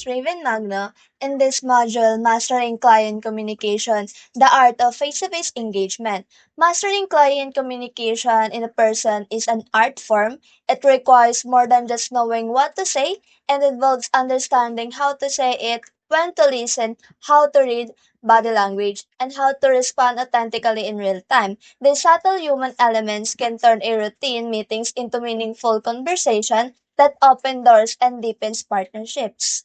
is Raven Magna. In this module, Mastering Client Communication, the art of face-to-face engagement. Mastering client communication in a person is an art form. It requires more than just knowing what to say and involves understanding how to say it, when to listen, how to read body language, and how to respond authentically in real time. These subtle human elements can turn a routine meetings into meaningful conversation that open doors and deepens partnerships.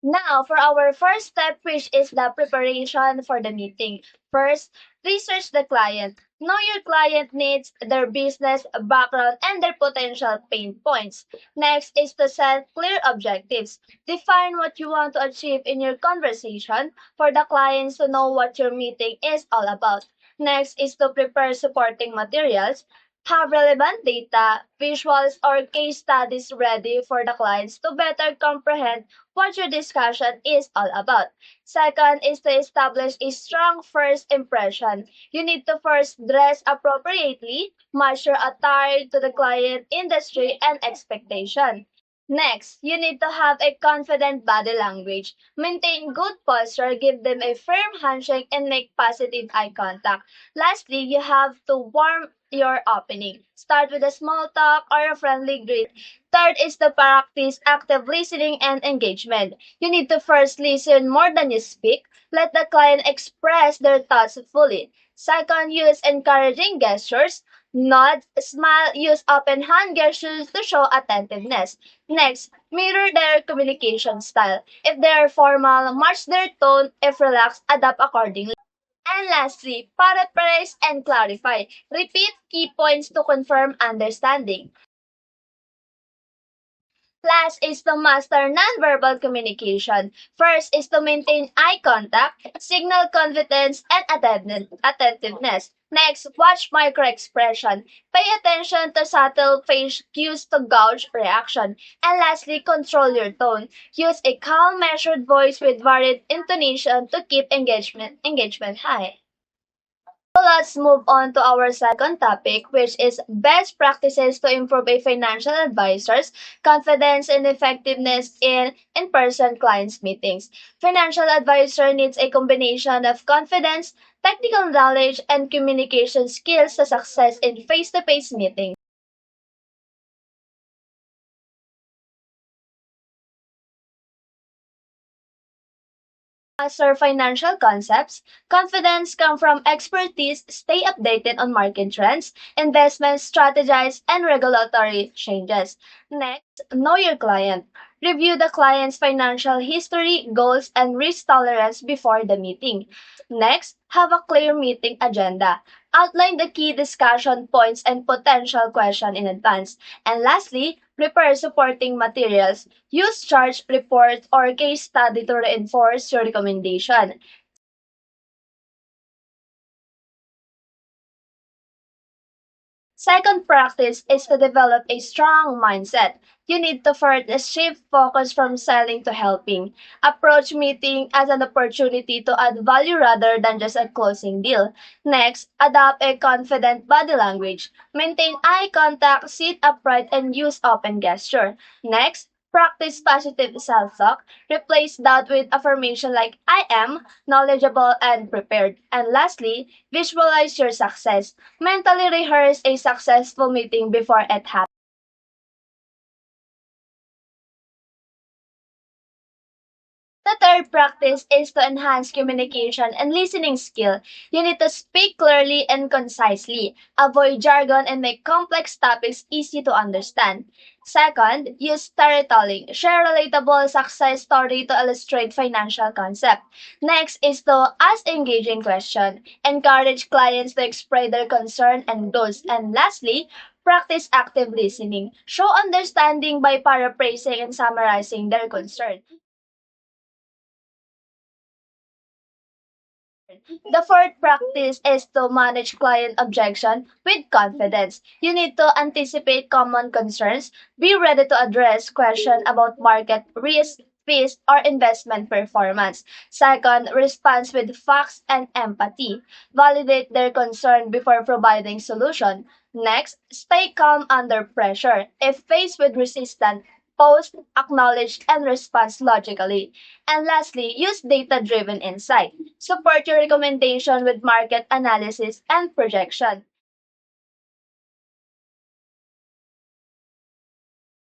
Now, for our first step, which is the preparation for the meeting. First, research the client. Know your client needs, their business background, and their potential pain points. Next is to set clear objectives. Define what you want to achieve in your conversation for the clients to know what your meeting is all about. Next is to prepare supporting materials. Have relevant data, visuals, or case studies ready for the clients to better comprehend what your discussion is all about. Second is to establish a strong first impression. You need to first dress appropriately, match your attire to the client industry and expectation. Next, you need to have a confident body language. Maintain good posture, give them a firm handshake, and make positive eye contact. Lastly, you have to warm your opening. Start with a small talk or a friendly greet. Third is to practice active listening and engagement. You need to first listen more than you speak. Let the client express their thoughts fully. Second, use encouraging gestures. Nod, smile, use open hand gestures to show attentiveness. Next, mirror their communication style. If they are formal, match their tone. If relaxed, adapt accordingly. And lastly, paraphrase and clarify. Repeat key points to confirm understanding. Last is to master nonverbal communication. First is to maintain eye contact, signal confidence, and attentiveness. Next, watch microexpression. Pay attention to subtle face cues to gauge reaction. And lastly, control your tone. Use a calm, measured voice with varied intonation to keep engagement high. So let's move on to our second topic, which is best practices to improve a financial advisor's confidence and effectiveness in in-person clients meetings. Financial advisor needs a combination of confidence, technical knowledge, and communication skills to success in face-to-face meetings. Master financial concepts, confidence comes from expertise, stay updated on market trends, investment strategies, and regulatory changes. Next, know your client. Review the client's financial history, goals, and risk tolerance before the meeting. Next, have a clear meeting agenda. Outline the key discussion points and potential question in advance. And lastly, prepare supporting materials. Use chart, report, or case study to reinforce your recommendation. Second practice is to develop a strong mindset. You need to first shift focus from selling to helping. Approach meeting as an opportunity to add value rather than just a closing deal. Next, adopt a confident body language. Maintain eye contact, sit upright, and use open gesture. Next, practice positive self-talk. Replace doubt with affirmation like I am knowledgeable and prepared. And lastly, visualize your success. Mentally rehearse a successful meeting before it happens. The third practice is to enhance communication and listening skill. You need to speak clearly and concisely, avoid jargon, and make complex topics easy to understand. Second, use storytelling. Share relatable success story to illustrate financial concept. Next is to ask engaging question. Encourage clients to express their concern and goals. And lastly, practice active listening. Show understanding by paraphrasing and summarizing their concern. The fourth practice is to manage client objection with confidence. You need to anticipate common concerns, be ready to address questions about market risk, fees, or investment performance. Second, response with facts and empathy. Validate their concern before providing solution. Next, stay calm under pressure. If faced with resistance, pause, acknowledge, and respond logically. And lastly, use data-driven insight. Support your recommendation with market analysis and projection.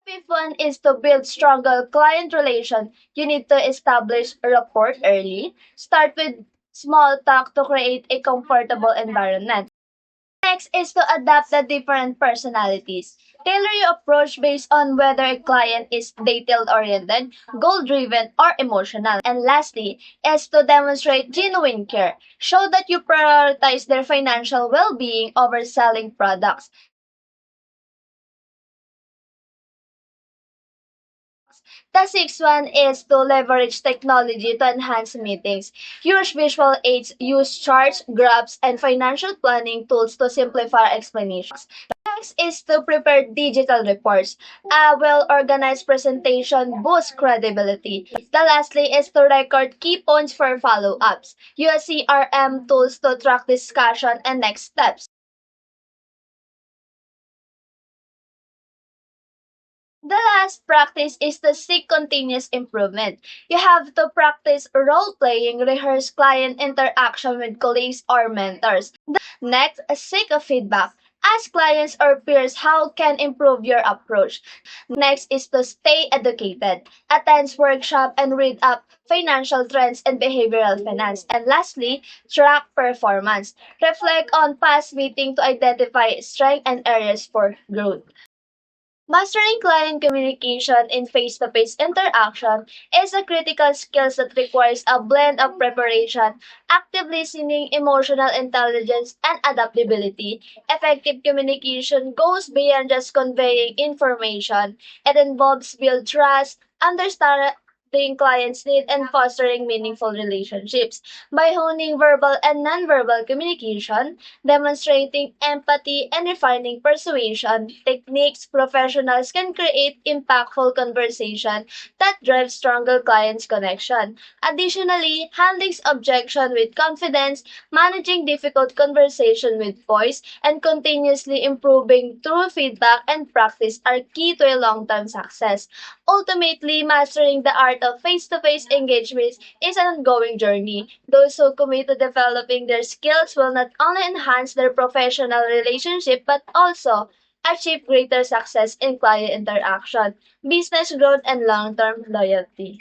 If one is to build stronger client relation, you need to establish rapport early. Start with small talk to create a comfortable environment. Next is to adapt the different personalities. Tailor your approach based on whether a client is detail-oriented, goal-driven, or emotional. And lastly is to demonstrate genuine care. Show that you prioritize their financial well-being over selling products. The sixth one is to leverage technology to enhance meetings. Use visual aids, use charts, graphs, and financial planning tools to simplify explanations. Next is to prepare digital reports. A well-organized presentation boosts credibility. The lastly is to record key points for follow-ups. Use CRM tools to track discussion and next steps. The last practice is to seek continuous improvement. You have to practice role playing, rehearse client interaction with colleagues or mentors. Next, seek a feedback. Ask clients or peers how can improve your approach. Next is to stay educated. Attend workshop and read up financial trends and behavioral finance. And lastly, track performance. Reflect on past meeting to identify strength and areas for growth. Mastering client communication in face-to-face interaction is a critical skill that requires a blend of preparation, active listening, emotional intelligence, and adaptability. Effective communication goes beyond just conveying information. It involves build trust, understanding clients' needs, and fostering meaningful relationships. By honing verbal and nonverbal communication, demonstrating empathy, and refining persuasion techniques, professionals can create impactful conversation that drive stronger clients' connection. Additionally, handling objection with confidence, managing difficult conversation with voice, and continuously improving through feedback and practice are key to a long-term success. Ultimately, mastering the art of face-to-face engagements is an ongoing journey. Those who commit to developing their skills will not only enhance their professional relationship but also achieve greater success in client interaction, business growth, and long-term loyalty.